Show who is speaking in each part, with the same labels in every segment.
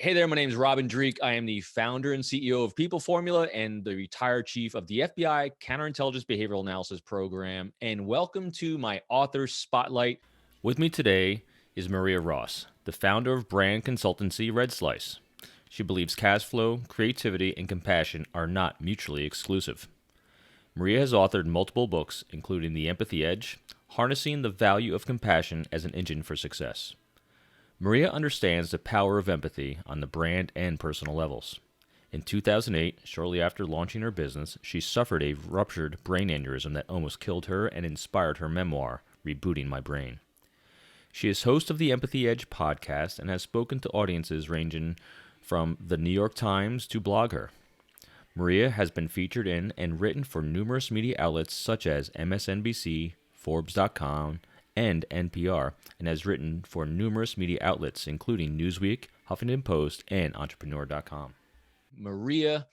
Speaker 1: Hey there, my name is Robin Dreeke. I am the founder and CEO of People Formula and the retired chief of the FBI Counterintelligence Behavioral Analysis Program. And welcome to my author spotlight. With me today is Maria Ross, the founder of brand consultancy Red Slice. She believes cash flow, creativity, and compassion are not mutually exclusive. Maria has authored multiple books, including The Empathy Edge, Harnessing the Value of Compassion as an Engine for Success. Maria understands the power of empathy on the brand and personal levels. In 2008, shortly after launching her business, she suffered a ruptured brain aneurysm that almost killed her and inspired her memoir, Rebooting My Brain. She is host of the Empathy Edge podcast and has spoken to audiences ranging from the New York Times to BlogHer. Maria has been featured in and written for numerous media outlets such as MSNBC, Forbes.com, and NPR, and has written for numerous media outlets, including Newsweek, Huffington Post, and Entrepreneur.com. Maria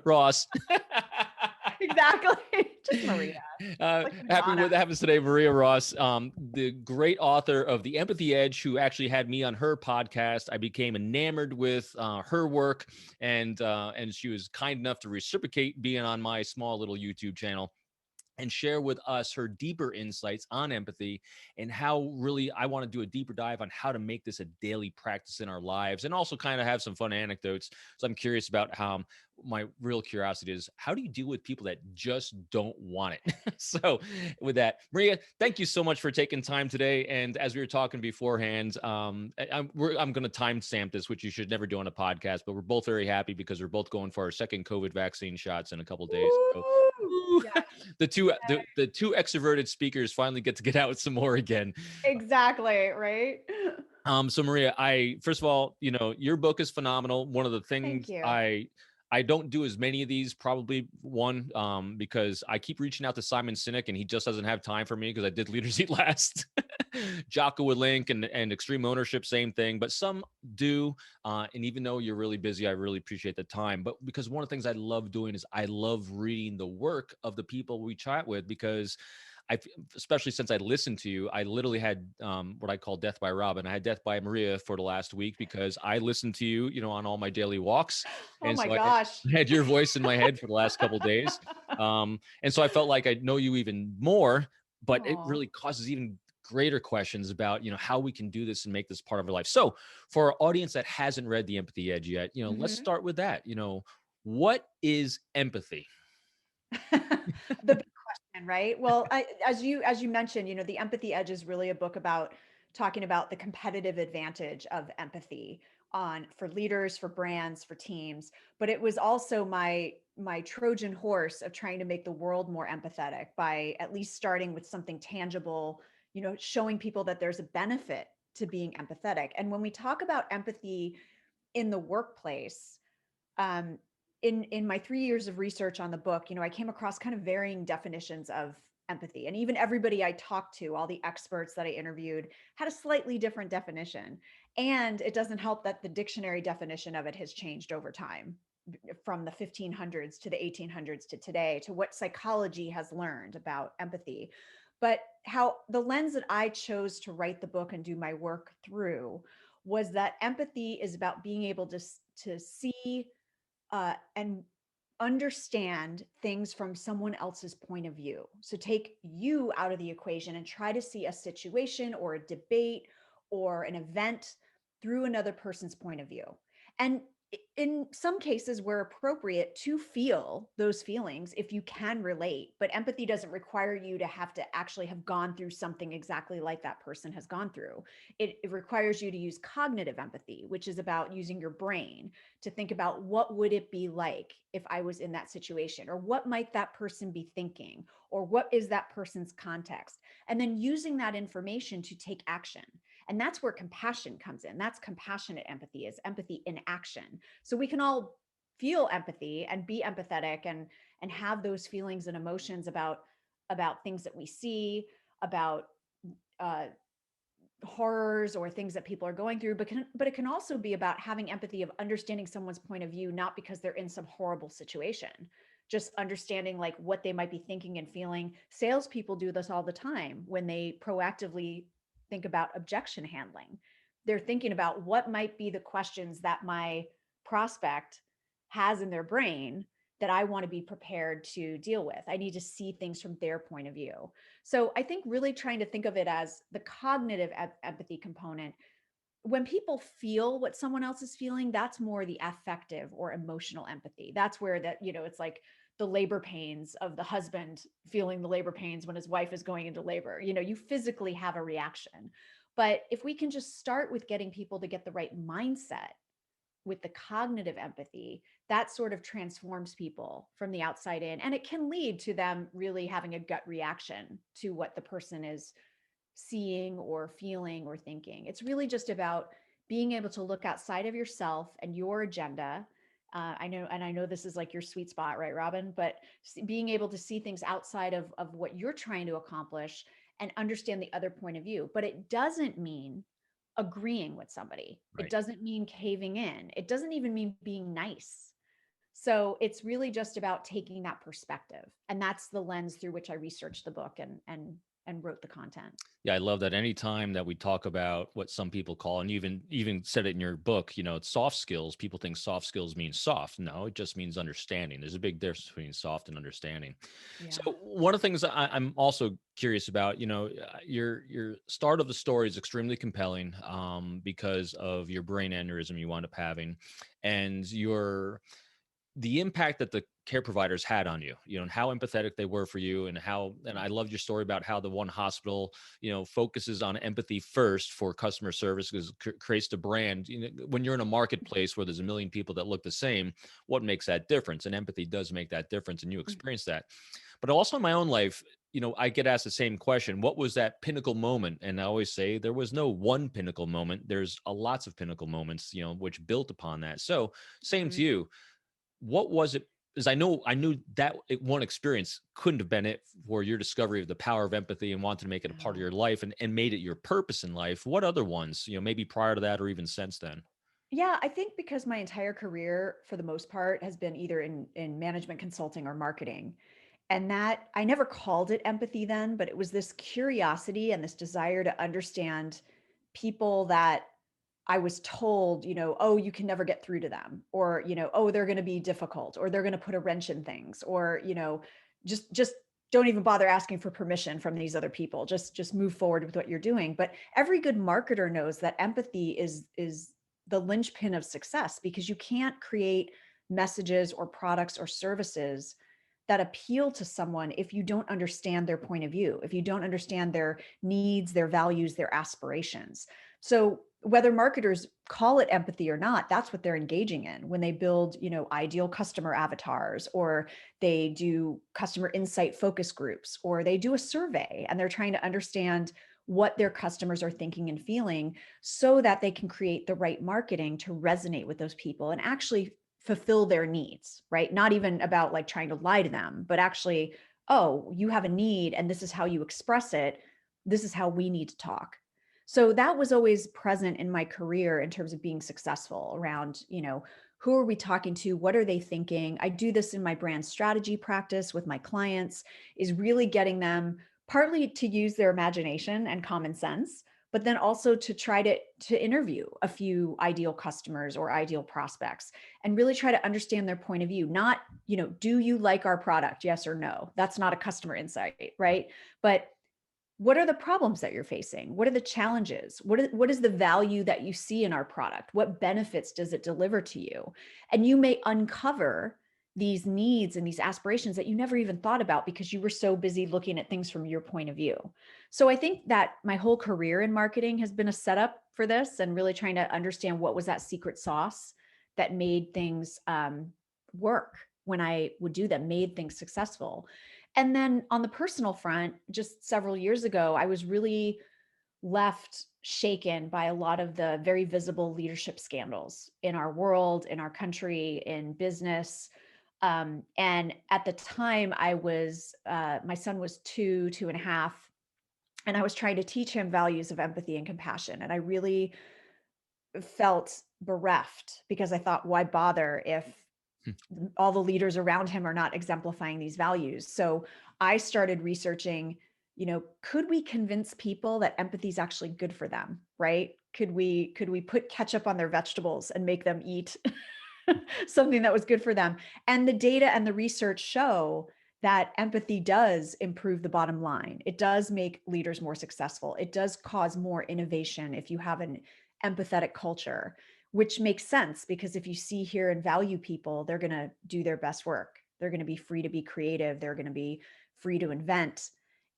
Speaker 1: Ross.
Speaker 2: Exactly. Just Maria.
Speaker 1: Happy what happens today, Maria Ross, the great author of The Empathy Edge, who actually had me on her podcast. I became enamored with her work, and she was kind enough to reciprocate being on my small little YouTube channel and share with us her deeper insights on empathy and how really I want to do a deeper dive on how to make this a daily practice in our lives, and also kind of have some fun anecdotes. So I'm curious about how my real curiosity is, how do you deal with people that just don't want it? So with that, Maria, thank you so much for taking time today. And as we were talking beforehand, I'm going to timestamp this, which you should never do on a podcast, but we're both very happy because we're both going for our second COVID vaccine shots in a couple of days. So,
Speaker 2: yes.
Speaker 1: the two extroverted speakers finally get out some more again.
Speaker 2: Exactly, right?
Speaker 1: So Maria, first of all, your book is phenomenal. One of the things I don't do as many of these, probably because I keep reaching out to Simon Sinek and he just doesn't have time for me because I did Leaders Eat Last. Jocko Willink and Extreme Ownership, same thing, but some do. And even though you're really busy, I really appreciate the time. But because one of the things I love doing is I love reading the work of the people we chat with, because especially since I listened to you, I literally had what I call death by Robin. I had death by Maria for the last week because I listened to you, on all my daily walks.
Speaker 2: Oh my
Speaker 1: so
Speaker 2: gosh.
Speaker 1: I had your voice in my head for the last couple of days. And so I felt like I know you even more, but it really causes even greater questions about, how we can do this and make this part of our life. So for our audience that hasn't read The Empathy Edge yet, let's start with that. What is empathy?
Speaker 2: The big question, right? Well, as you mentioned, The Empathy Edge is really a book about talking about the competitive advantage of empathy for leaders, for brands, for teams. But it was also my Trojan horse of trying to make the world more empathetic by at least starting with something tangible, showing people that there's a benefit to being empathetic. And when we talk about empathy in the workplace, in my 3 years of research on the book, I came across kind of varying definitions of empathy. And even everybody I talked to, all the experts that I interviewed, had a slightly different definition. And it doesn't help that the dictionary definition of it has changed over time, from the 1500s to the 1800s to today, to what psychology has learned about empathy. But how the lens that I chose to write the book and do my work through was that empathy is about being able to see and understand things from someone else's point of view. So take you out of the equation and try to see a situation or a debate or an event through another person's point of view. And in some cases, where appropriate, to feel those feelings if you can relate. But empathy doesn't require you to have to actually have gone through something exactly like that person has gone through. It requires you to use cognitive empathy, which is about using your brain to think about what would it be like if I was in that situation, or what might that person be thinking, or what is that person's context, and then using that information to take action. And that's where compassion comes in. That's compassionate empathy, is empathy in action. So we can all feel empathy and be empathetic and have those feelings and emotions about things that we see, about horrors or things that people are going through, but it can also be about having empathy, of understanding someone's point of view, not because they're in some horrible situation, just understanding like what they might be thinking and feeling. Salespeople do this all the time when they proactively think about objection handling. They're thinking about what might be the questions that my prospect has in their brain that I want to be prepared to deal with. I need to see things from their point of view. So I think really trying to think of it as the cognitive empathy component. When people feel what someone else is feeling, that's more the affective or emotional empathy. That's where it's like the labor pains of the husband feeling the labor pains when his wife is going into labor. You physically have a reaction. But if we can just start with getting people to get the right mindset with the cognitive empathy, that sort of transforms people from the outside in. And it can lead to them really having a gut reaction to what the person is seeing or feeling or thinking. It's really just about being able to look outside of yourself and your agenda. I know this is like your sweet spot, right, Robin? But being able to see things outside of what you're trying to accomplish and understand the other point of view. But it doesn't mean agreeing with somebody. It
Speaker 1: Right.
Speaker 2: doesn't mean caving in. It doesn't even mean being nice. So it's really just about taking that perspective. And that's the lens through which I researched the book and wrote the content.
Speaker 1: Yeah, I love that. Anytime that we talk about what some people call, and you even said it in your book, it's soft skills. People think soft skills means soft. No, it just means understanding. There's a big difference between soft and understanding. So
Speaker 2: Yeah.
Speaker 1: one of the things I'm also curious about, your start of the story is extremely compelling, because of your brain aneurysm you wound up having, and the impact that the care providers had on you, and how empathetic they were for you, and I loved your story about how the one hospital, focuses on empathy first for customer service because it creates the brand. When you're in a marketplace where there's a million people that look the same, what makes that difference? And empathy does make that difference, and you experience that. But also in my own life, I get asked the same question: what was that pinnacle moment? And I always say there was no one pinnacle moment. There's a lots of pinnacle moments, which built upon that. So same
Speaker 2: Mm-hmm.
Speaker 1: to you, what was it? Because I knew that one experience couldn't have been it for your discovery of the power of empathy and wanted to make it a part of
Speaker 2: Yeah.
Speaker 1: your life, and made it your purpose in life. What other ones, maybe prior to that or even since then?
Speaker 2: Yeah, I think because my entire career, for the most part, has been either in management consulting or marketing. And that I never called it empathy then, but it was this curiosity and this desire to understand people that I was told, oh, you can never get through to them, or, oh, they're going to be difficult, or they're going to put a wrench in things, or, just don't even bother asking for permission from these other people. Just move forward with what you're doing. But every good marketer knows that empathy is the linchpin of success, because you can't create messages or products or services that appeal to someone if you don't understand their point of view, if you don't understand their needs, their values, their aspirations. So whether marketers call it empathy or not, that's what they're engaging in when they build, ideal customer avatars, or they do customer insight focus groups, or they do a survey and they're trying to understand what their customers are thinking and feeling so that they can create the right marketing to resonate with those people and actually fulfill their needs, right? Not even about like trying to lie to them, but actually, oh, you have a need and this is how you express it. This is how we need to talk. So that was always present in my career in terms of being successful around, who are we talking to? What are they thinking? I do this in my brand strategy practice with my clients, is really getting them partly to use their imagination and common sense, but then also to try to interview a few ideal customers or ideal prospects and really try to understand their point of view. Not, do you like our product? Yes or no. That's not a customer insight, right? But what are the problems that you're facing? What are the challenges? What is the value that you see in our product? What benefits does it deliver to you? And you may uncover these needs and these aspirations that you never even thought about because you were so busy looking at things from your point of view. So I think that my whole career in marketing has been a setup for this, and really trying to understand what was that secret sauce that made things work when I would do them, made things successful. And then on the personal front, just several years ago, I was really left shaken by a lot of the very visible leadership scandals in our world, in our country, in business. And at the time, my son was 2.5, and I was trying to teach him values of empathy and compassion. And I really felt bereft because I thought, why bother if all the leaders around him are not exemplifying these values? So I started researching could we convince people that empathy is actually good for them, right? Could we put ketchup on their vegetables and make them eat something that was good for them? And the data and the research show that empathy does improve the bottom line. It does make leaders more successful. It does cause more innovation if you have an empathetic culture, which makes sense because if you see, hear, and value people, they're going to do their best work. They're going to be free to be creative. They're going to be free to invent,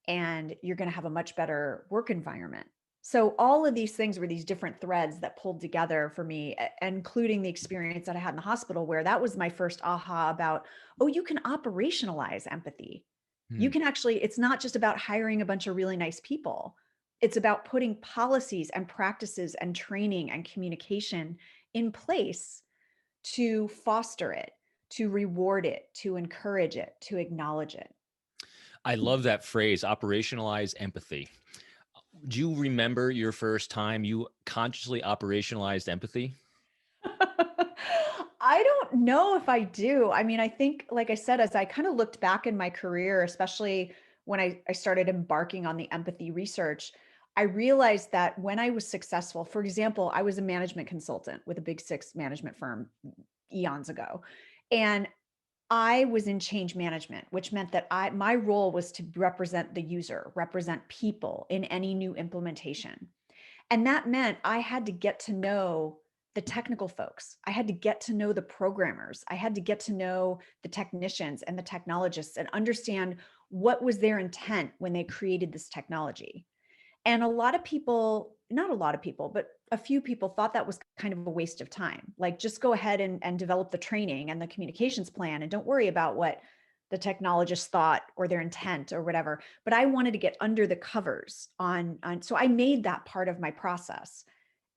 Speaker 2: and you're going to have a much better work environment. So all of these things were these different threads that pulled together for me, including the experience that I had in the hospital, where that was my first aha about, oh, you can operationalize empathy. You
Speaker 1: Hmm.
Speaker 2: can actually, it's not just about hiring a bunch of really nice people. It's about putting policies and practices and training and communication in place to foster it, to reward it, to encourage it, to acknowledge it.
Speaker 1: I love that phrase, operationalize empathy. Do you remember your first time you consciously operationalized empathy?
Speaker 2: I don't know if I do. I mean, I think, like I said, as I kind of looked back in my career, especially when I started embarking on the empathy research, I realized that when I was successful, for example, I was a management consultant with a big six management firm eons ago. And I was in change management, which meant that my role was to represent the user, represent people in any new implementation. And that meant I had to get to know the technical folks. I had to get to know the programmers. I had to get to know the technicians and the technologists and understand what was their intent when they created this technology. And a lot of people, not a lot of people, but a few people thought that was kind of a waste of time. Like, just go ahead and develop the training and the communications plan and don't worry about what the technologists thought or their intent or whatever. But I wanted to get under the covers on so I made that part of my process.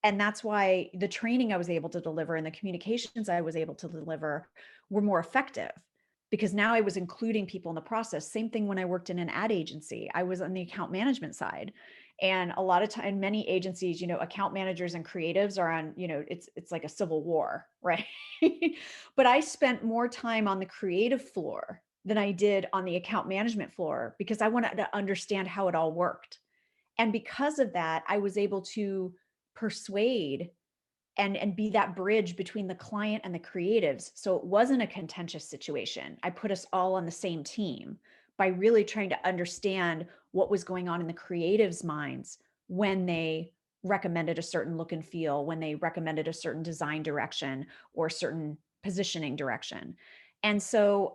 Speaker 2: And that's why the training I was able to deliver and the communications I was able to deliver were more effective, because now I was including people in the process. Same thing when I worked in an ad agency. I was on the account management side. And a lot of time, many agencies, account managers and creatives are on, it's like a civil war, right? But I spent more time on the creative floor than I did on the account management floor because I wanted to understand how it all worked. And because of that, I was able to persuade and be that bridge between the client and the creatives. So it wasn't a contentious situation. I put us all on the same team by really trying to understand what was going on in the creatives' minds when they recommended a certain look and feel, when they recommended a certain design direction or certain positioning direction. And so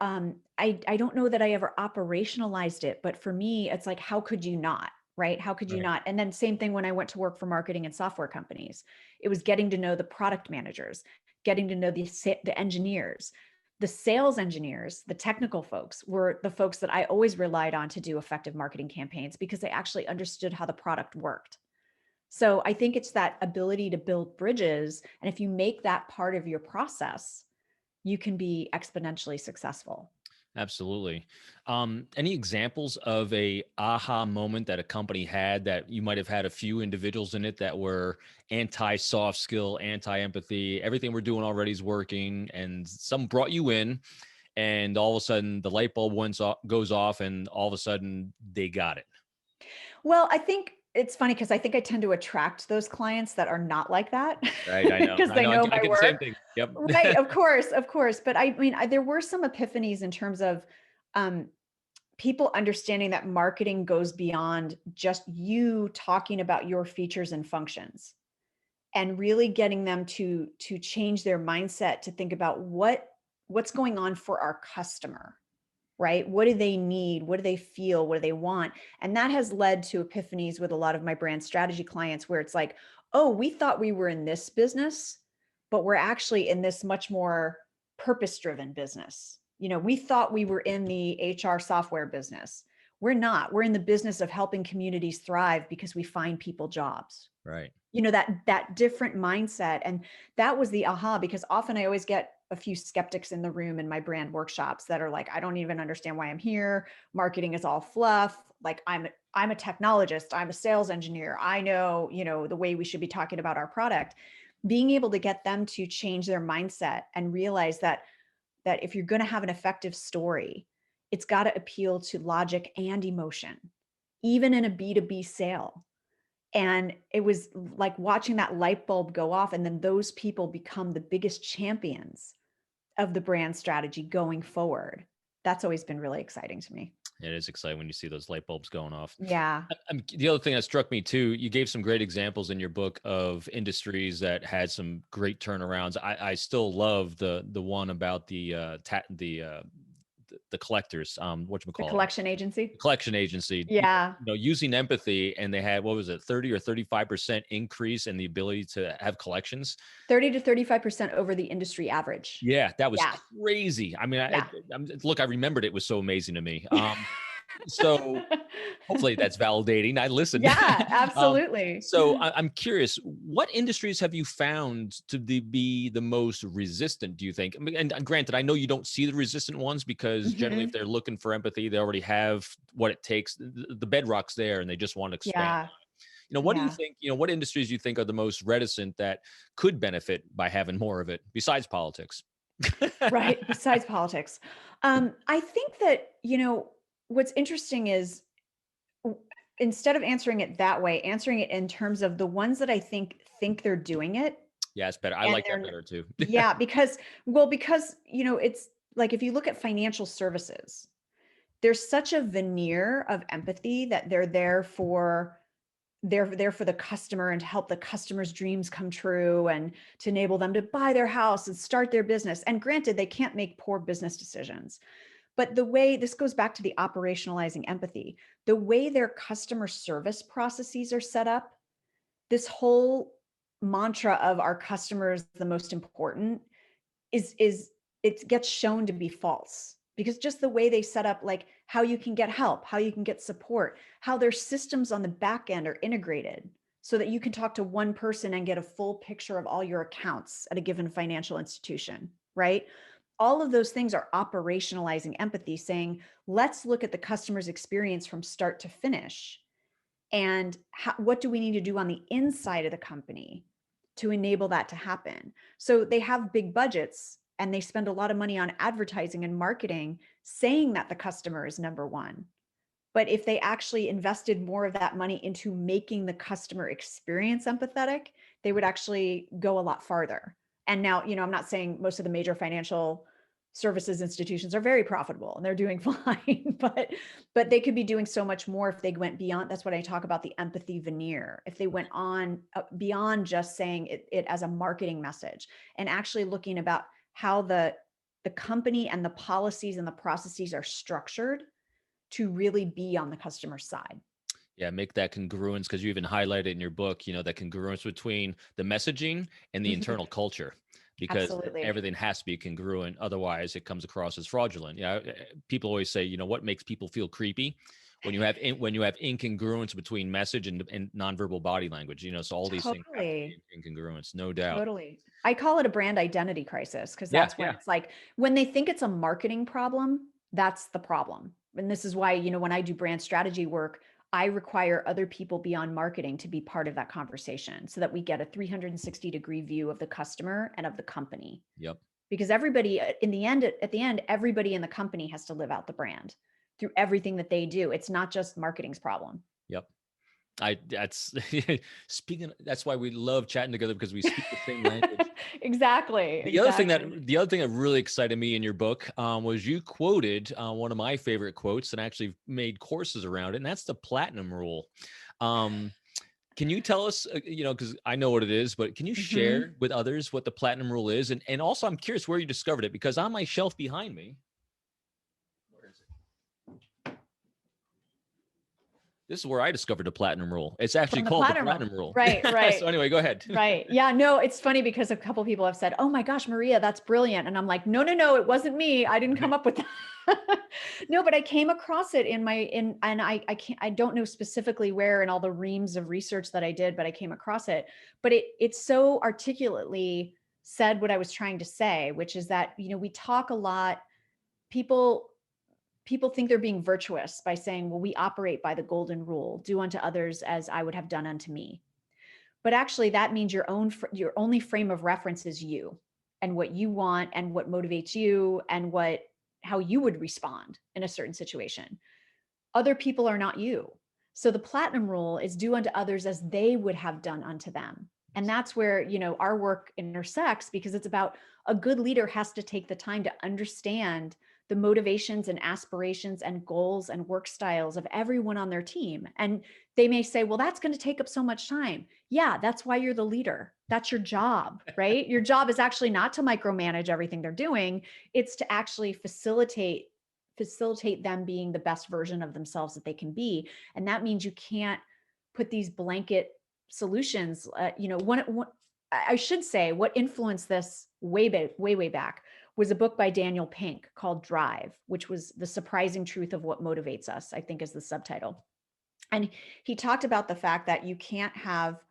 Speaker 2: I don't know that I ever operationalized it, but for me, it's like, how could you not? Right? How could you
Speaker 1: Right.
Speaker 2: not? And then same thing when I went to work for marketing and software companies. It was getting to know the product managers, getting to know the engineers. The sales engineers, the technical folks, were the folks that I always relied on to do effective marketing campaigns because they actually understood how the product worked. So I think it's that ability to build bridges. And if you make that part of your process, you can be exponentially successful.
Speaker 1: Absolutely. Any examples of a aha moment that a company had that you might have had a few individuals in it that were anti soft skill, anti empathy, everything we're doing already is working, and some brought you in, and all of a sudden the light bulb goes off, and all of a sudden they got it.
Speaker 2: Well, I think it's funny because I think I tend to attract those clients that are not like that
Speaker 1: Right. I know.
Speaker 2: because
Speaker 1: I
Speaker 2: they
Speaker 1: know.
Speaker 2: know
Speaker 1: I
Speaker 2: my
Speaker 1: get the same
Speaker 2: work.
Speaker 1: thing. Yep.
Speaker 2: Right, of course, of course. But I mean, there were some epiphanies in terms of um, people understanding that marketing goes beyond just you talking about your features and functions, and really getting them to change their mindset to think about what's going on for our customer. Right? What do they need? What do they feel? What do they want? And that has led to epiphanies with a lot of my brand strategy clients where it's like, oh, we thought we were in this business, but we're actually in this much more purpose driven business. We thought we were in the HR software business. We're not. We're in the business of helping communities thrive because we find people jobs.
Speaker 1: Right.
Speaker 2: That different mindset. And that was the aha, because often I always get a few skeptics in the room in my brand workshops that are like, I don't even understand why I'm here. Marketing is all fluff. Like, I'm a technologist, I'm a sales engineer, I know, the way we should be talking about our product. Being able to get them to change their mindset and realize that if you're going to have an effective story, it's got to appeal to logic and emotion. even in a B2B sale. And it was like watching that light bulb go off, and then those people become the biggest champions of the brand strategy going forward. That's always been really exciting to me.
Speaker 1: It is exciting when you see those light bulbs going off.
Speaker 2: Yeah.
Speaker 1: The other thing that struck me too, you gave some great examples in your book of industries that had some great turnarounds. I still love the one about the collectors,
Speaker 2: The
Speaker 1: whatchamacallit,
Speaker 2: collection agency.
Speaker 1: the collection agency,
Speaker 2: Yeah.
Speaker 1: using empathy, and they had, what was it, 30 or 35% increase in the ability to have collections.
Speaker 2: 30 to 35% over the industry average.
Speaker 1: Yeah, that was
Speaker 2: Yeah.
Speaker 1: crazy. I mean,
Speaker 2: Yeah.
Speaker 1: look, I remembered it was so amazing to me. So hopefully that's validating. I listened.
Speaker 2: Yeah,
Speaker 1: um,
Speaker 2: absolutely.
Speaker 1: so I'm curious, what industries have you found to be the most resistant, do you think? I mean, and granted, I know you don't see the resistant ones because generally if
Speaker 2: Mhm.
Speaker 1: they're looking for empathy, they already have what it takes. The bedrock's there and they just want to expand.
Speaker 2: Yeah.
Speaker 1: What do you
Speaker 2: Yeah.
Speaker 1: think, what industries do you think are the most reticent that could benefit by having more of it besides politics?
Speaker 2: Right. Besides politics. I think that, what's interesting is w- instead of answering it that way, answering it in terms of the ones that I think they're doing it.
Speaker 1: Yeah, it's better. I
Speaker 2: And
Speaker 1: like that better too.
Speaker 2: yeah, because, it's like, if you look at financial services, there's such a veneer of empathy that they're there for the customer and to help the customer's dreams come true and to enable them to buy their house and start their business. And granted, they can't make poor business decisions. But the way this goes back to the operationalizing empathy, the way their customer service processes are set up, this whole mantra of our customers the most important is it gets shown to be false, because just the way they set up, like how you can get help, how you can get support, how their systems on the back end are integrated so that you can talk to one person and get a full picture of all your accounts at a given financial institution, right? All of those things are operationalizing empathy, saying, let's look at the customer's experience from start to finish. And what do we need to do on the inside of the company to enable that to happen? So they have big budgets and they spend a lot of money on advertising and marketing, saying that the customer is number one. But if they actually invested more of that money into making the customer experience empathetic, they would actually go a lot farther. And now, I'm not saying most of the major financial services institutions are very profitable and they're doing fine, but they could be doing so much more if they went beyond. That's what I talk about, the empathy veneer. If they went on beyond just saying it as a marketing message and actually looking about how the company and the policies and the processes are structured to really be on the customer side.
Speaker 1: Yeah, make that congruence, because you even highlighted in your book, that congruence between the messaging and the internal culture, because
Speaker 2: Absolutely.
Speaker 1: everything has to be congruent. Otherwise, it comes across as fraudulent. Yeah, people always say, what makes people feel creepy when you have incongruence between message and nonverbal body language. So all these things have to be
Speaker 2: Totally.
Speaker 1: in congruence, no doubt.
Speaker 2: Totally. I call it a brand identity crisis, because
Speaker 1: Yeah,
Speaker 2: that's when
Speaker 1: yeah,
Speaker 2: it's like, when they think it's a marketing problem, that's the problem. And this is why, when I do brand strategy work, I require other people beyond marketing to be part of that conversation so that we get a 360-degree view of the customer and of the company.
Speaker 1: yep.
Speaker 2: Because everybody, in the end, at the end, everybody in the company has to live out the brand through everything that they do. It's not just marketing's problem.
Speaker 1: Yep. That's speaking. That's why we love chatting together, because we speak the same language.
Speaker 2: Exactly.
Speaker 1: The other thing that
Speaker 2: Exactly.
Speaker 1: really excited me in your book was you quoted one of my favorite quotes and actually made courses around it, and that's the platinum rule. Um, can you tell us, because I know what it is, but can you
Speaker 2: Mhm.
Speaker 1: share with others what the platinum rule is? And also, I'm curious where you discovered it, because on my shelf behind me, where is it? This is where I discovered the platinum rule. It's actually
Speaker 2: From the
Speaker 1: called the
Speaker 2: platinum rule.
Speaker 1: platinum rule.
Speaker 2: Right, right,
Speaker 1: So anyway, go ahead.
Speaker 2: right. Yeah, no, it's funny because a couple people have said, "Oh my gosh, Maria, that's brilliant." And I'm like, "No, no, no, it wasn't me. I didn't come
Speaker 1: Right.
Speaker 2: up with that." No, but I came across it and I don't know specifically where in all the reams of research that I did, but I came across it. But it's so articulately said what I was trying to say, which is that, we talk a lot, people people think they're being virtuous by saying, well, we operate by the golden rule, do unto others as I would have done unto me. But actually that means your only frame of reference is you and what you want and what motivates you and how you would respond in a certain situation. Other people are not you. So the platinum rule is do unto others as they would have done unto them. And that's where, our work intersects, because it's about a good leader has to take the time to understand the motivations and aspirations and goals and work styles of everyone on their team. And they may say, well, that's going to take up so much time. Yeah, that's why you're the leader. That's your job, right? Your job is actually not to micromanage everything they're doing. It's to actually facilitate them being the best version of themselves that they can be. And that means you can't put these blanket solutions. I should say what influenced this way back was a book by Daniel Pink called Drive, which was The Surprising Truth of What Motivates Us, I think is the subtitle. And he talked about the fact that you can't have,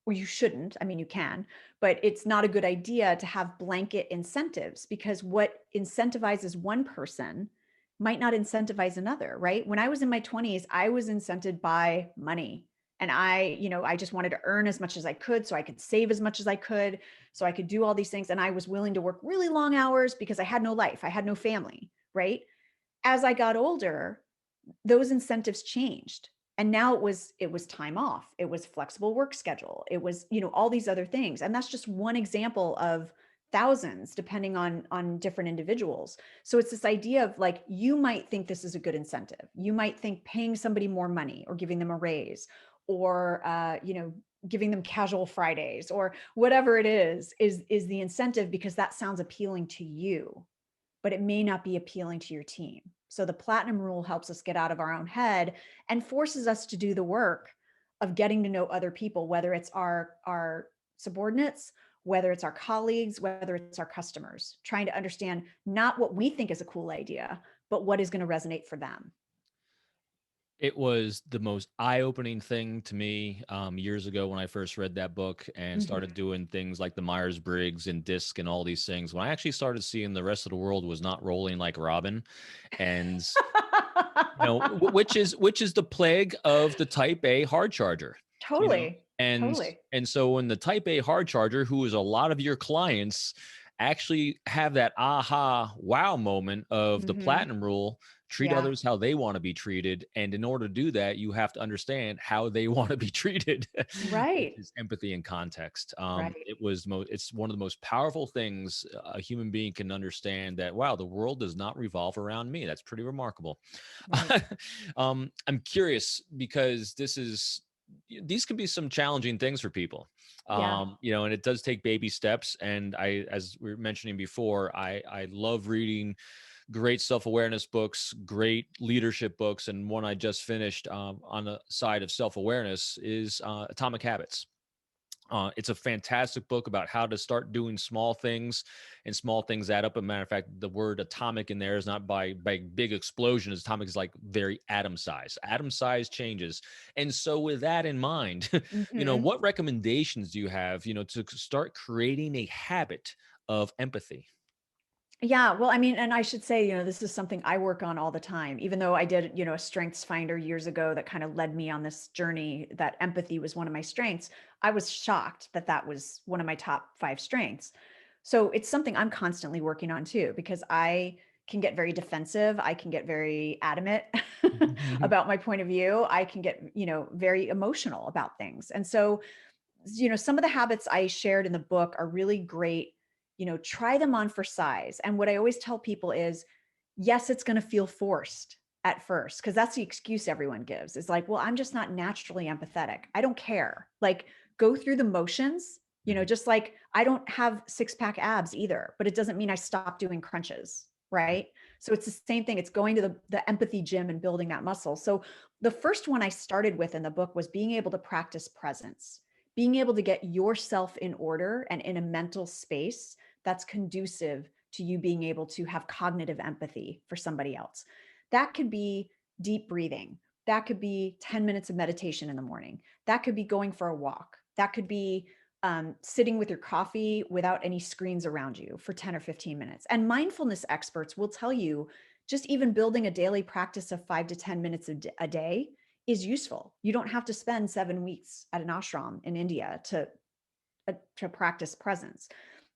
Speaker 2: or you shouldn't, I mean, you can, but it's not a good idea to have blanket incentives, because what incentivizes one person might not incentivize another, right? When I was in my 20s, I was incented by money. And I just wanted to earn as much as I could so I could save as much as I could, so I could do all these things. And I was willing to work really long hours because I had no life, I had no family, right? As I got older, those incentives changed. And now it was time off, it was flexible work schedule, it was all these other things. And that's just one example of thousands, depending on different individuals. So it's this idea of, like, you might think this is a good incentive, you might think paying somebody more money or giving them a raise, or giving them casual Fridays or whatever it is the incentive, because that sounds appealing to you, but it may not be appealing to your team. So the platinum rule helps us get out of our own head and forces us to do the work of getting to know other people, whether it's our subordinates, whether it's our colleagues, whether it's our customers, trying to understand not what we think is a cool idea, but what is going to resonate for them.
Speaker 1: It was the most eye-opening thing to me years ago when I first read that book and started
Speaker 2: Mm-hmm.
Speaker 1: doing things like the Myers-Briggs and DISC and all these things. When I actually started seeing the rest of the world was not rolling like Robin, and which is the plague of the Type A hard charger.
Speaker 2: Totally.
Speaker 1: And
Speaker 2: Totally.
Speaker 1: so when the Type A hard charger, who is a lot of your clients, actually have that aha wow moment of the
Speaker 2: Mm-hmm.
Speaker 1: platinum rule, treat
Speaker 2: Yeah.
Speaker 1: others how they want to be treated. And in order to do that, you have to understand how they want to be treated, which
Speaker 2: Right.
Speaker 1: is empathy and context.
Speaker 2: Right.
Speaker 1: It's one of the most powerful things a human being can understand, that, wow, the world does not revolve around me. That's pretty remarkable.
Speaker 2: Right.
Speaker 1: I'm curious, because these can be some challenging things for people.
Speaker 2: Yeah.
Speaker 1: And it does take baby steps. And as we were mentioning before, I love reading great self-awareness books, great leadership books. And one I just finished on the side of self-awareness is Atomic Habits. It's a fantastic book about how to start doing small things, and small things add up. As a matter of fact, the word atomic in there is not by big explosions. Atomic is like very atom size. Atom size changes. And so with that in mind,
Speaker 2: Mm-hmm.
Speaker 1: what recommendations do you have, to start creating a habit of empathy?
Speaker 2: Yeah, well, I mean, and I should say, this is something I work on all the time, even though I did, a strengths finder years ago that kind of led me on this journey that empathy was one of my strengths. I was shocked that that was one of my top 5 strengths. So it's something I'm constantly working on too, because I can get very defensive. I can get very adamant about my point of view. I can get, very emotional about things. And so, some of the habits I shared in the book are really great. Try them on for size. And what I always tell people is, yes, it's going to feel forced at first, because that's the excuse everyone gives. It's like, well, I'm just not naturally empathetic. I don't care. Like, go through the motions,
Speaker 1: Mhm.
Speaker 2: just like I don't have 6-pack abs either, but it doesn't mean I stop doing crunches. Right. So it's the same thing. It's going to the empathy gym and building that muscle. So the first one I started with in the book was being able to practice presence, being able to get yourself in order and in a mental space that's conducive to you being able to have cognitive empathy for somebody else. That could be deep breathing. That could be 10 minutes of meditation in the morning. That could be going for a walk. That could be sitting with your coffee without any screens around you for 10 or 15 minutes. And mindfulness experts will tell you just even building a daily practice of 5 to 10 minutes a day is useful. You don't have to spend 7 weeks at an ashram in India to practice presence.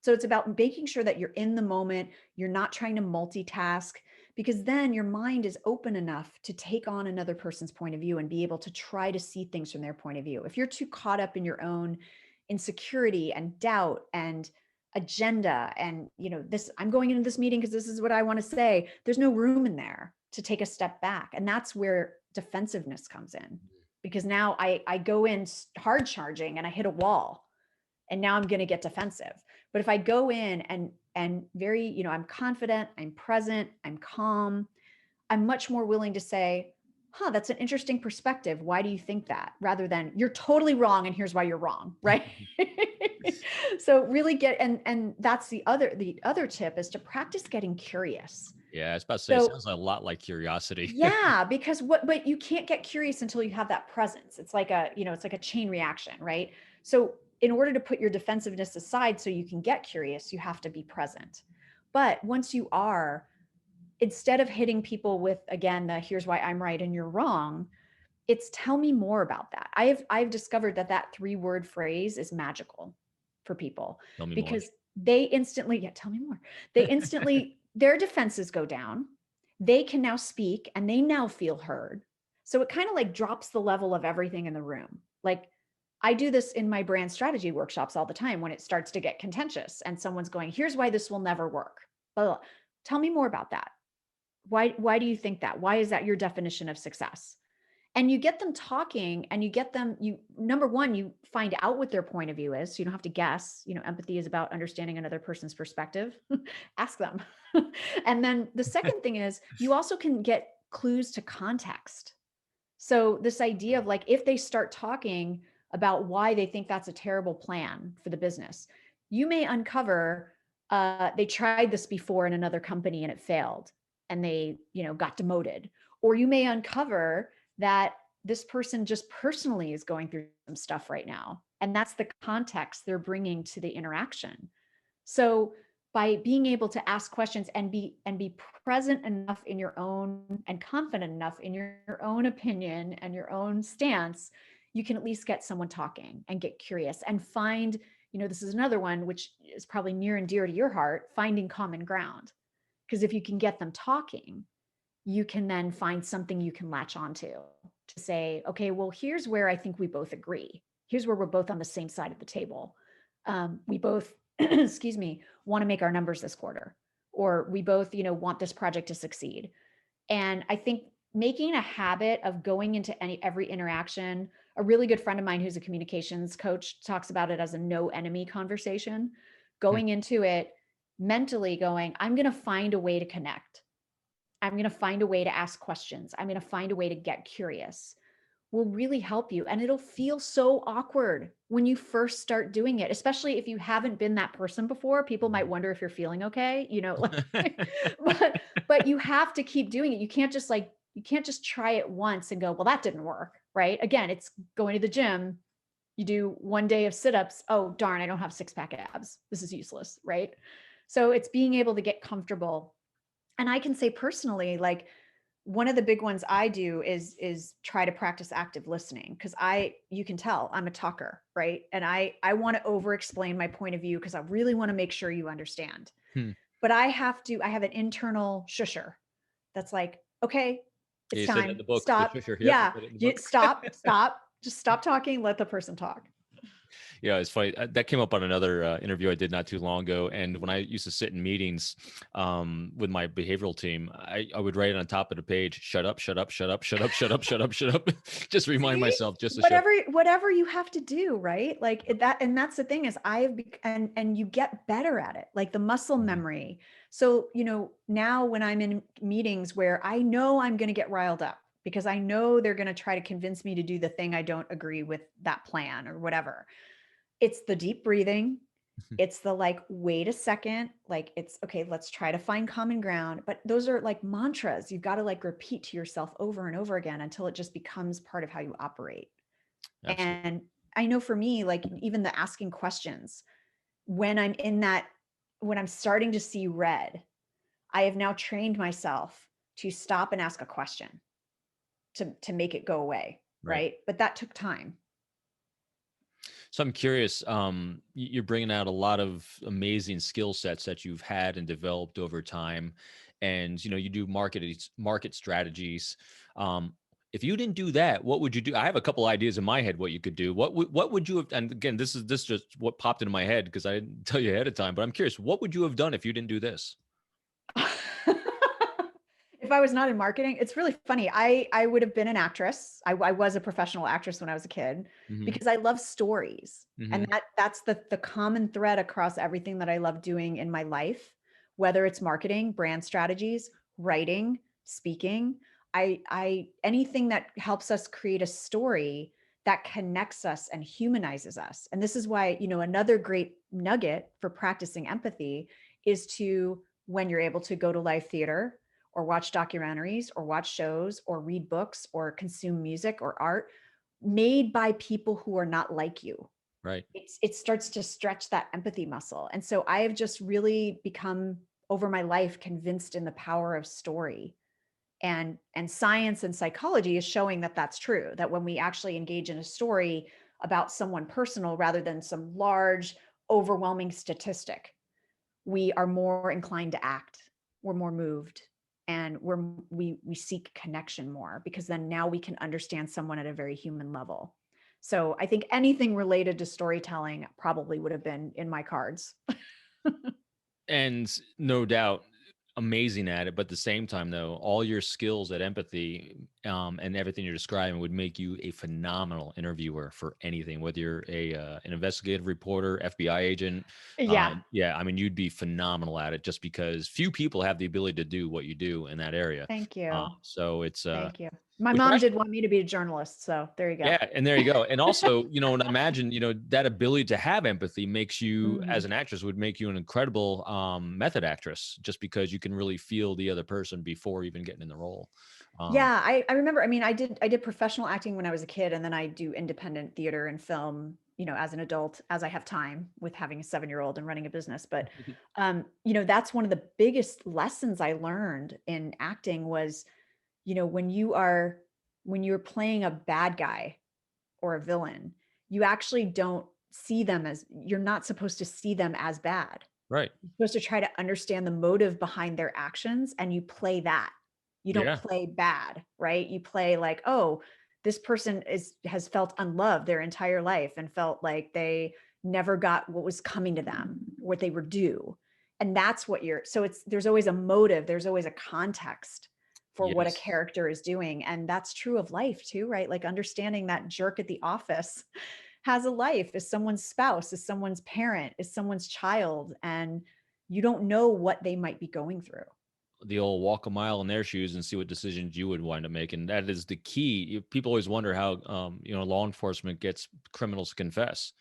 Speaker 2: So it's about making sure that you're in the moment, you're not trying to multitask, because then your mind is open enough to take on another person's point of view and be able to try to see things from their point of view. If you're too caught up in your own insecurity and doubt and agenda and, this, I'm going into this meeting because this is what I want to say, there's no room in there to take a step back. And that's where defensiveness comes in, because now I go in hard charging and I hit a wall, and now I'm going to get defensive. But if I go in and very, I'm confident, I'm present, I'm calm, I'm much more willing to say, that's an interesting perspective. Why do you think that? Rather than, you're totally wrong and here's why you're wrong, right? So really and that's the other tip is to practice getting curious.
Speaker 1: Yeah, I was about to say, it sounds a lot like curiosity.
Speaker 2: Yeah, because but you can't get curious until you have that presence. It's like it's like a chain reaction, right? So in order to put your defensiveness aside so you can get curious, you have to be present. But once you are, instead of hitting people with, again, the here's why I'm right and you're wrong, it's tell me more about that. I've discovered that 3-word phrase is magical for people,
Speaker 1: Tell me
Speaker 2: because
Speaker 1: more.
Speaker 2: they instantly, tell me more. They instantly, their defenses go down. They can now speak and they now feel heard. So it kind of like drops the level of everything in the room. Like, I do this in my brand strategy workshops all the time when it starts to get contentious and someone's going, here's why this will never work. Blah, blah. Tell me more about that. Why do you think that? Why is that your definition of success? And you get them talking and number one, you find out what their point of view is. So you don't have to guess. Empathy is about understanding another person's perspective. Ask them. And then the second thing is you also can get clues to context. So this idea of like, if they start talking about why they think that's a terrible plan for the business, you may uncover they tried this before in another company and it failed and they, got demoted. Or you may uncover that this person just personally is going through some stuff right now. And that's the context they're bringing to the interaction. So by being able to ask questions and be present enough in your own and confident enough in your own opinion and your own stance, you can at least get someone talking and get curious and find, this is another one which is probably near and dear to your heart, finding common ground. Because if you can get them talking, you can then find something you can latch onto to say, okay, well, here's where I think we both agree. Here's where we're both on the same side of the table. We both, excuse me, want to make our numbers this quarter, or we both, want this project to succeed. And I think making a habit of going into every interaction, a really good friend of mine who's a communications coach talks about it as a no enemy conversation, going into it mentally going, I'm going to find a way to connect. I'm going to find a way to ask questions. I'm going to find a way to get curious, will really help you. And it'll feel so awkward when you first start doing it, especially if you haven't been that person before. People might wonder if you're feeling okay, but you have to keep doing it. You can't just try it once and go, well, that didn't work, right? Again, it's going to the gym. You do 1 day of sit-ups. Oh, darn, I don't have 6-pack abs. This is useless, right? So it's being able to get comfortable. And I can say personally, like, one of the big ones I do is try to practice active listening, because you can tell I'm a talker, right? And I want to over explain my point of view because I really want to make sure you understand. But I have an internal shusher that's like, okay, it's
Speaker 1: You said that
Speaker 2: time.
Speaker 1: in the book.
Speaker 2: Stop.
Speaker 1: Sure, sure. Yep,
Speaker 2: Yeah.
Speaker 1: you said it in the book.
Speaker 2: Stop. Just stop talking. Let the person talk.
Speaker 1: Yeah, it's funny. That came up on another interview I did not too long ago. And when I used to sit in meetings with my behavioral team, I would write on top of the page, shut up, shut up, shut up, shut up, shut up, shut up, shut up. Just remind myself just to shut up.
Speaker 2: Whatever you have to do, right? Like that. And that's the thing is and you get better at it, like the muscle memory. So, now when I'm in meetings where I know I'm going to get riled up because I know they're going to try to convince me to do the thing I don't agree with that plan or whatever. It's the deep breathing. It's the like, wait a second, like it's okay, let's try to find common ground. But those are like mantras. You've got to like repeat to yourself over and over again until it just becomes part of how you operate.
Speaker 1: Absolutely.
Speaker 2: And I know for me, like even the asking questions, when I'm starting to see red, I have now trained myself to stop and ask a question to make it go away. Right. But that took time.
Speaker 1: So I'm curious, you're bringing out a lot of amazing skill sets that you've had and developed over time. and you do market strategies. If you didn't do that, what would you do? I have a couple ideas in my head what you could do. What would you have? And again, this just what popped into my head because I didn't tell you ahead of time. But I'm curious, what would you have done if you didn't do this?
Speaker 2: If I was not in marketing, it's really funny. I would have been an actress. I was a professional actress when I was a kid
Speaker 1: Hmm.
Speaker 2: because I love stories. And
Speaker 1: Hmm.
Speaker 2: that's the common thread across everything that I love doing in my life, whether it's marketing, brand strategies, writing, speaking. I anything that helps us create a story that connects us and humanizes us. And this is why, another great nugget for practicing empathy is to, when you're able to go to live theater or watch documentaries or watch shows or read books or consume music or art made by people who are not like you.
Speaker 1: Right.
Speaker 2: It starts to stretch that empathy muscle. And so I have just really become over my life convinced in the power of story. And science and psychology is showing that that's true, that when we actually engage in a story about someone personal rather than some large, overwhelming statistic, we are more inclined to act. We're more moved, and we seek connection more because then now we can understand someone at a very human level. So I think anything related to storytelling probably would have been in my cards.
Speaker 1: And no doubt amazing at it, but at the same time though, all your skills at empathy and everything you're describing would make you a phenomenal interviewer for anything, whether you're an investigative reporter, FBI agent.
Speaker 2: Yeah.
Speaker 1: Yeah, I mean, you'd be phenomenal at it just because few people have the ability to do what you do in that area.
Speaker 2: Thank you.
Speaker 1: So it's
Speaker 2: Thank you. My
Speaker 1: which
Speaker 2: mom
Speaker 1: actually,
Speaker 2: did want me to be a journalist, so there you go.
Speaker 1: yeah, and there you go. And also, and I imagine, that ability to have empathy makes you,
Speaker 2: Mhm.
Speaker 1: as an actress, would make you an incredible method actress, just because you can really feel the other person before even getting in the role. Um,
Speaker 2: Yeah, I remember. I mean, I did professional acting when I was a kid, and then I do independent theater and film, as an adult, as I have time with having a 7-year-old and running a business. But that's one of the biggest lessons I learned in acting was, when you're playing a bad guy or a villain, you actually don't see them as you're not supposed to see them as bad.
Speaker 1: right.
Speaker 2: You're supposed to try to understand the motive behind their actions, and you play that. You don't
Speaker 1: Yeah.
Speaker 2: play bad, right? You play like, oh, this person has felt unloved their entire life and felt like they never got what was coming to them, what they were due. And that's what there's always a motive, there's always a context for what a
Speaker 1: Yes.
Speaker 2: character is doing. And that's true of life too, right? Like understanding that jerk at the office has a life, is someone's spouse, is someone's parent, is someone's child, and you don't know what they might be going through.
Speaker 1: The old walk a mile in their shoes and see what decisions you would wind up making. That is the key. People always wonder how, law enforcement gets criminals to confess.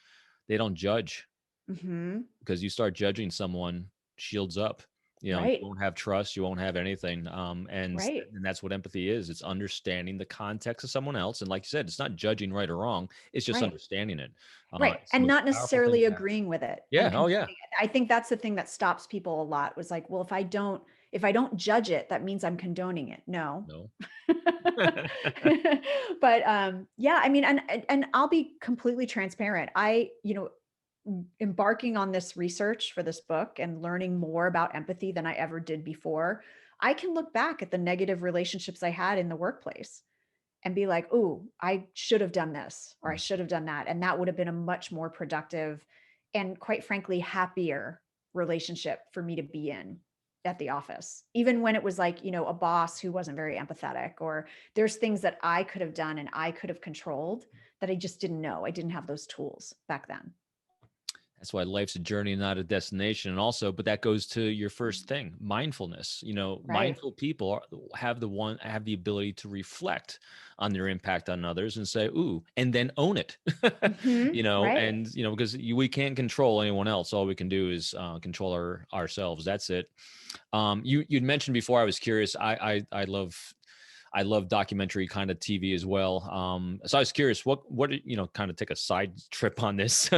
Speaker 1: They don't judge,
Speaker 2: Hmm.
Speaker 1: because you start judging someone, shields up. You
Speaker 2: Right.
Speaker 1: won't have trust, you won't have anything.
Speaker 2: Right.
Speaker 1: And that's what empathy is. It's understanding the context of someone else. And like you said, it's not judging right or wrong. It's just
Speaker 2: Right.
Speaker 1: understanding it.
Speaker 2: Right.
Speaker 1: It's the
Speaker 2: And
Speaker 1: most
Speaker 2: not
Speaker 1: powerful thing
Speaker 2: necessarily
Speaker 1: to have.
Speaker 2: agreeing with it and
Speaker 1: Yeah. Oh yeah.
Speaker 2: condoning it. I think that's the thing that stops people a lot, was like, well, if I don't judge it, that means I'm condoning it. No.
Speaker 1: No.
Speaker 2: But yeah, I mean, and I'll be completely transparent. Embarking on this research for this book and learning more about empathy than I ever did before, I can look back at the negative relationships I had in the workplace and be like, "Ooh, I should have done this or I should have done that." And that would have been a much more productive and, quite frankly, happier relationship for me to be in at the office. Even when it was like, a boss who wasn't very empathetic, or there's things that I could have done and I could have controlled that I just didn't know. I didn't have those tools back then.
Speaker 1: That's why life's a journey, not a destination. And also, but that goes to your first thing, mindfulness.
Speaker 2: Right.
Speaker 1: Mindful people have the ability to reflect on their impact on others and say, "Ooh," and then own it.
Speaker 2: Right.
Speaker 1: Because we can't control anyone else. All we can do is control ourselves. That's it. You'd mentioned before. I was curious. I love documentary kind of TV as well. So I was curious, what kind of take a side trip on this.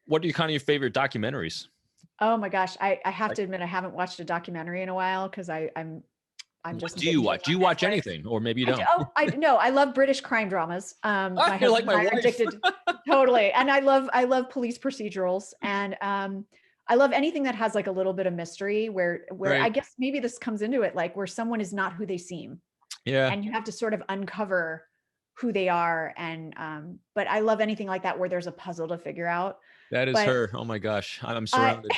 Speaker 1: What are your kind of your favorite documentaries?
Speaker 2: Oh my gosh. I have
Speaker 1: Like,
Speaker 2: to admit, I haven't watched a documentary in a while because I'm
Speaker 1: what
Speaker 2: just
Speaker 1: do you
Speaker 2: binging
Speaker 1: watch? Do you
Speaker 2: on
Speaker 1: watch
Speaker 2: Netflix.
Speaker 1: anything, or maybe you
Speaker 2: I do,
Speaker 1: don't?
Speaker 2: oh, I no, I love British crime dramas.
Speaker 1: Oh,
Speaker 2: My
Speaker 1: you're like
Speaker 2: husband
Speaker 1: my
Speaker 2: and I are
Speaker 1: wife.
Speaker 2: addicted. Totally. And I love police procedurals. And I love anything that has like a little bit of mystery where I
Speaker 1: Right.
Speaker 2: guess maybe this comes into it, like where someone is not who they seem
Speaker 1: Yeah,
Speaker 2: and you have to sort of uncover who they are. And, but I love anything like that where there's a puzzle to figure out.
Speaker 1: that is
Speaker 2: But
Speaker 1: her. Oh my gosh, I'm
Speaker 2: I,
Speaker 1: surrounded.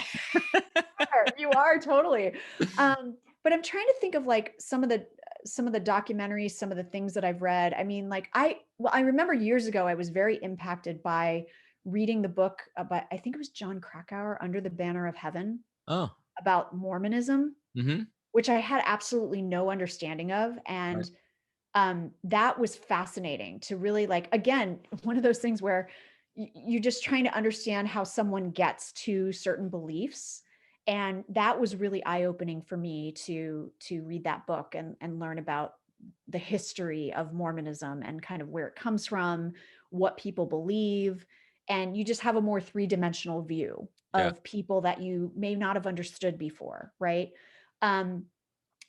Speaker 2: you are totally. But I'm trying to think of like some of the documentaries, some of the things that I've read. I mean, like I remember years ago, I was very impacted by reading the book about, I think it was John Krakauer, Under the Banner of Heaven,
Speaker 1: Oh,
Speaker 2: about Mormonism,
Speaker 1: mm-hmm.
Speaker 2: which I had absolutely no understanding of.
Speaker 1: Right.
Speaker 2: And that was fascinating to really like, again, one of those things where you're just trying to understand how someone gets to certain beliefs. And that was really eye-opening for me to read that book and learn about the history of Mormonism and kind of where it comes from, what people believe. And you just have a more three-dimensional view
Speaker 1: Yeah.
Speaker 2: of people that you may not have understood before, right? Um,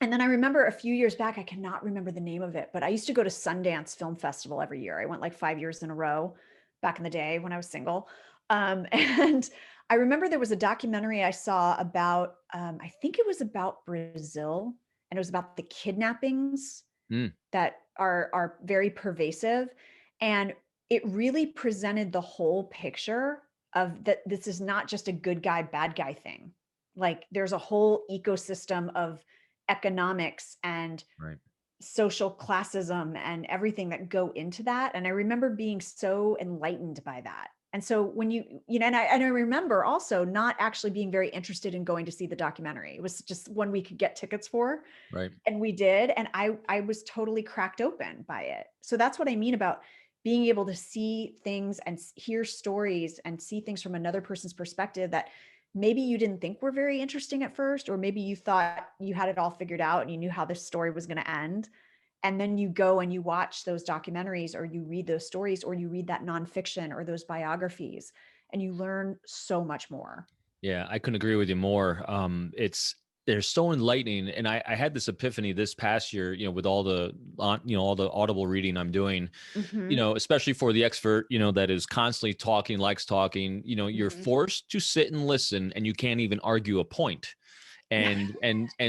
Speaker 2: and then I remember a few years back, I cannot remember the name of it, but I used to go to Sundance Film Festival every year. I went like 5 years in a row back in the day when I was single. And I remember there was a documentary I saw about, I think it was about Brazil, and it was about the kidnappings
Speaker 1: Mm,
Speaker 2: that are very pervasive. And it really presented the whole picture of that this is not just a good guy, bad guy thing. Like there's a whole ecosystem of economics and
Speaker 1: right.
Speaker 2: social classism and everything that go into that. And I remember being so enlightened by that. And so when and I remember also not actually being very interested in going to see the documentary. It was just one we could get tickets for,
Speaker 1: Right.
Speaker 2: and we did. And I was totally cracked open by it. So that's what I mean about being able to see things and hear stories and see things from another person's perspective that maybe you didn't think were very interesting at first, or maybe you thought you had it all figured out and you knew how this story was going to end. And then you go and you watch those documentaries or you read those stories or you read that nonfiction or those biographies, and you learn so much more.
Speaker 1: Yeah, I couldn't agree with you more. They're so enlightening, and I had this epiphany this past year. With all the all the Audible reading I'm doing.
Speaker 2: Hmm.
Speaker 1: Especially for the expert, that is constantly talking, likes talking. You're
Speaker 2: Hmm.
Speaker 1: forced to sit and listen, and you can't even argue a point. And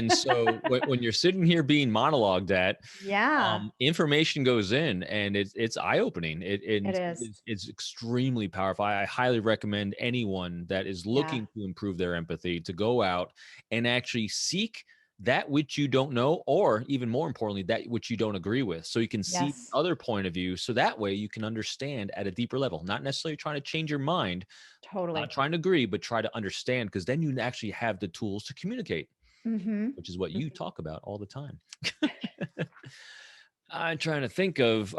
Speaker 1: so when you're sitting here being monologued at,
Speaker 2: Yeah,
Speaker 1: information goes in, and it's eye opening.
Speaker 2: it is.
Speaker 1: It's extremely powerful. I highly recommend anyone that is
Speaker 2: Yeah.
Speaker 1: looking to improve their empathy to go out and actually seek that which you don't know, or even more importantly, that which you don't agree with, so you can see
Speaker 2: Yes,
Speaker 1: the other point of view. So that way you can understand at a deeper level, not necessarily trying to change your mind, not
Speaker 2: totally.
Speaker 1: trying to agree, but try to understand, because then you actually have the tools to communicate,
Speaker 2: Hmm.
Speaker 1: which is what you talk about all the time. I'm trying to think of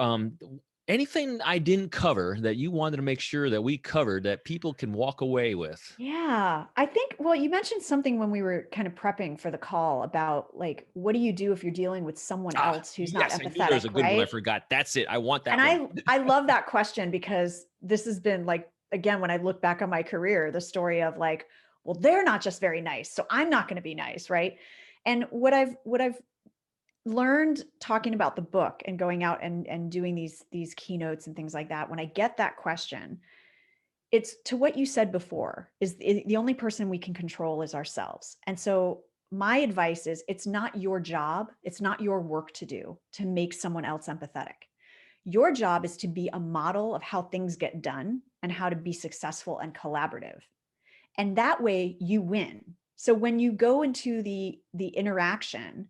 Speaker 1: anything I didn't cover that you wanted to make sure that we covered that people can walk away with.
Speaker 2: Yeah, I think, well, you mentioned something when we were kind of prepping for the call about like, what do you do if you're dealing with someone
Speaker 1: Ah,
Speaker 2: else who's not
Speaker 1: yes, I knew there was
Speaker 2: empathetic,
Speaker 1: a good one. I
Speaker 2: right?
Speaker 1: forgot. That's it. I want
Speaker 2: And
Speaker 1: that one.
Speaker 2: I love that question because this has been like, again, when I look back on my career, the story of like, well, they're not just very nice, so I'm not going to be nice, right? And what I've learned talking about the book and going out and doing these keynotes and things like that, when I get that question, it's to what you said before, is the only person we can control is ourselves. And so my advice is it's not your job, it's not your work to do to make someone else empathetic. Your job is to be a model of how things get done and how to be successful and collaborative. And that way you win. So when you go into the interaction,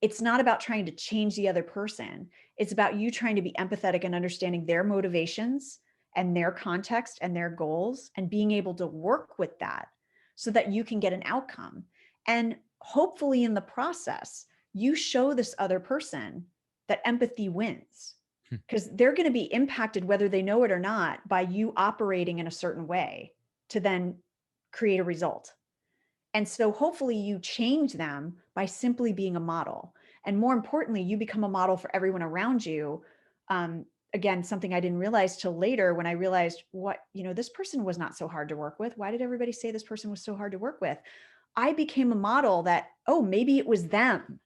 Speaker 2: it's not about trying to change the other person. It's about you trying to be empathetic and understanding their motivations and their context and their goals and being able to work with that so that you can get an outcome. And hopefully in the process, you show this other person that empathy wins, because they're going to be impacted whether they know it or not by you operating in a certain way to then create a result. And so hopefully you change them by simply being a model. And more importantly, you become a model for everyone around you. Again, something I didn't realize till later when I realized this person was not so hard to work with. Why did everybody say this person was so hard to work with? I became a model that, oh, maybe it was them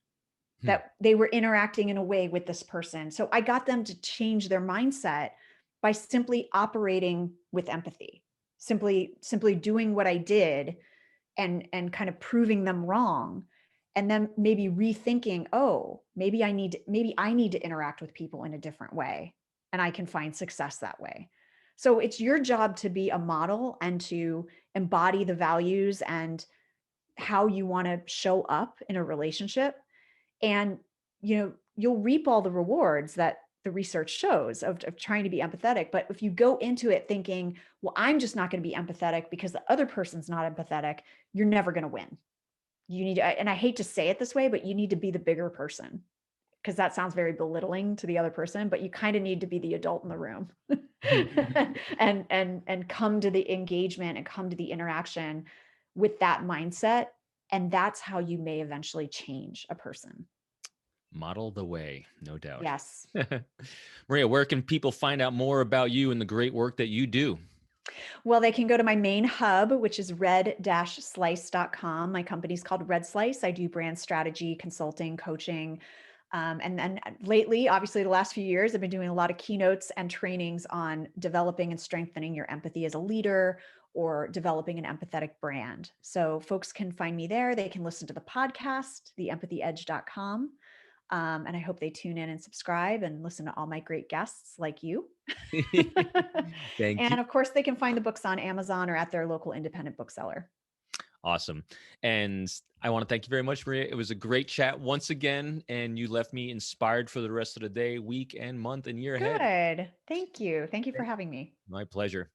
Speaker 1: Hmm.
Speaker 2: that they were interacting in a way with this person. So I got them to change their mindset by simply operating with empathy, simply doing what I did and kind of proving them wrong, and then maybe rethinking, oh, maybe I need to interact with people in a different way, and I can find success that way. So it's your job to be a model and to embody the values and how you want to show up in a relationship. And you'll reap all the rewards that the research shows of trying to be empathetic. But if you go into it thinking, well, I'm just not going to be empathetic because the other person's not empathetic, you're never going to win. You need to, and I hate to say it this way, but you need to be the bigger person, because that sounds very belittling to the other person, but you kind of need to be the adult in the room and come to the engagement and come to the interaction with that mindset. And that's how you may eventually change a person.
Speaker 1: Model the way, no doubt.
Speaker 2: Yes.
Speaker 1: Maria, where can people find out more about you and the great work that you do?
Speaker 2: Well, they can go to my main hub, which is red-slice.com. My company's called Red Slice. I do brand strategy, consulting, coaching. And then lately, obviously the last few years, I've been doing a lot of keynotes and trainings on developing and strengthening your empathy as a leader or developing an empathetic brand. So folks can find me there. They can listen to the podcast, theempathyedge.com. And I hope they tune in and subscribe and listen to all my great guests like you.
Speaker 1: Thank you.
Speaker 2: And of course, they can find the books on Amazon or at their local independent bookseller.
Speaker 1: Awesome. And I want to thank you very much, Maria. It was a great chat once again, and you left me inspired for the rest of the day, week, and month and year ahead.
Speaker 2: Good. Thank you. Thank you for having me.
Speaker 1: My pleasure.